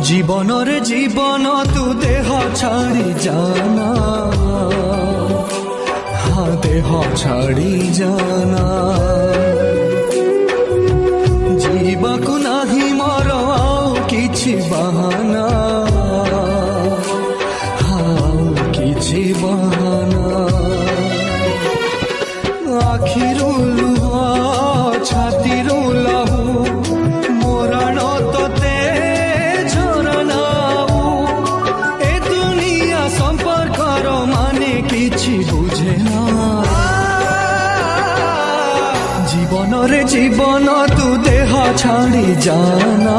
जीवन रे जीवन तू देह छाड़ी जाना, हाँ देह छाड़ी जाना। जीवाकु नाही मोर आउ किछि बहाना, हाँ किछि बहाना। आखिरु लुह छातीरु लहू मोराण तोते झरनाऊ। ए दुनिया संपर्कर माने किछि बुझे ना। जीवन रे जीवन तू देह छाड़ी जाना,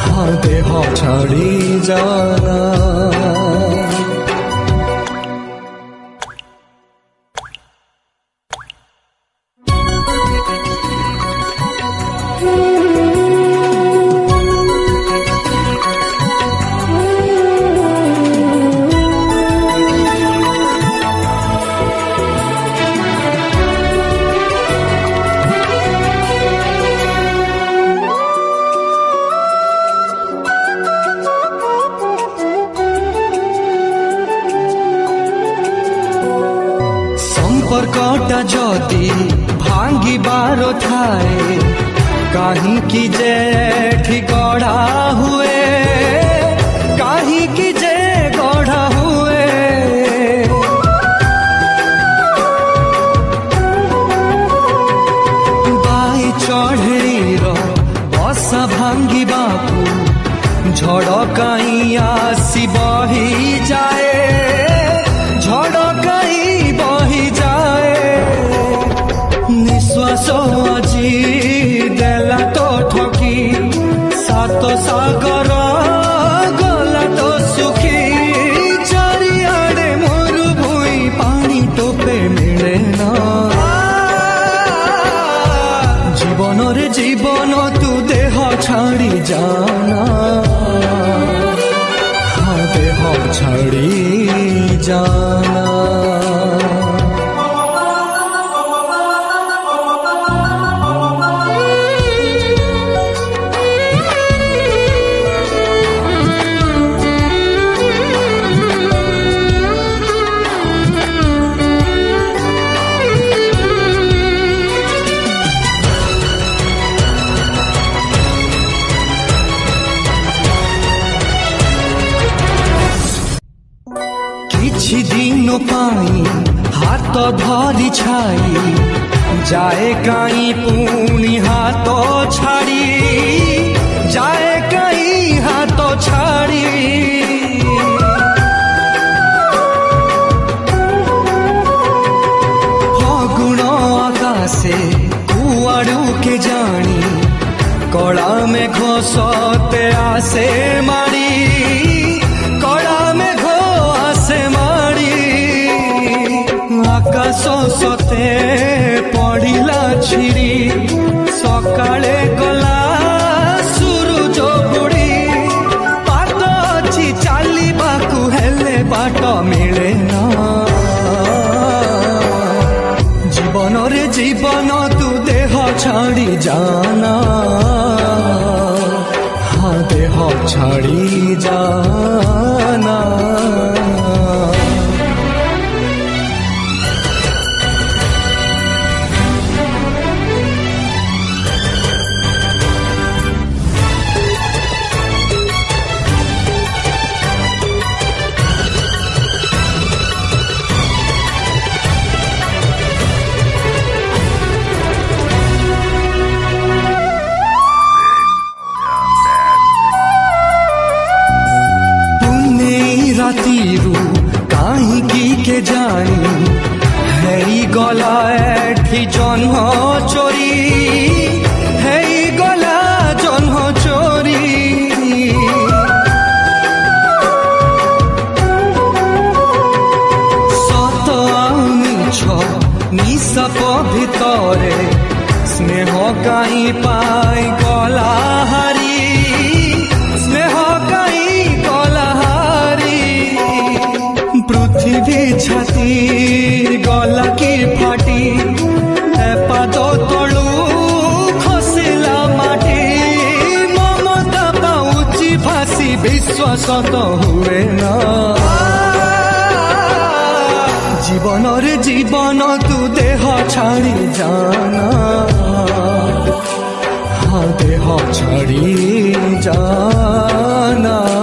हाँ देह छाड़ी जाना। संपर्कटा जदि भांगिबार थाए कहीं की जे गढ़ा हुए, कहीं की जे गढ़ा हुए। बाई चढ़ेईर बसा भांगिबाकू झड़ कहीं आसी बही जाए, झड़ कहीं बही जाए। निश्वास আজি देला तो ठकी, सात सागर गला तो सुखी। चारिआडे मरुभूमि पानी टोपे मिले ना। जीवन रे जीवन तू देह छाड़ी जाना, हाँ देह छाड़ी जाना। किछि दिन पाई हाथ धरी छाई जाए कहीं पुणी हाथ छाड़ी, जाए कहीं हाथ छाड़ी। फगुण आकाशे कुआड़ू के जानी कला में घोषते आसे मारी, कला में घोषे मारी। आकाश सते पड़िला छिरी सकाळे गला सूरज बुड़ी। पाद अछि चालिबाकू हेले बाट मिले ना। जीवन रे जीवन तू देह छाड़ी जाना, हाँ देह छाड़ी जाना। रातीरू कहीं के जानी है गला एठी जन्म चोरी, है गला जन्म चोरी। सत मिछ निशाप भितरे स्नेह कहीं पाई गला हारी, स्नेह कहीं गला हारी। पृथ्वी छाती गला की फाटी पाद तलू खसिला माटी ममता विश्वास तो हुए ना जीवन रे जीवन तू देह छाड़ी जाना हाँ देह छाड़ी जाना।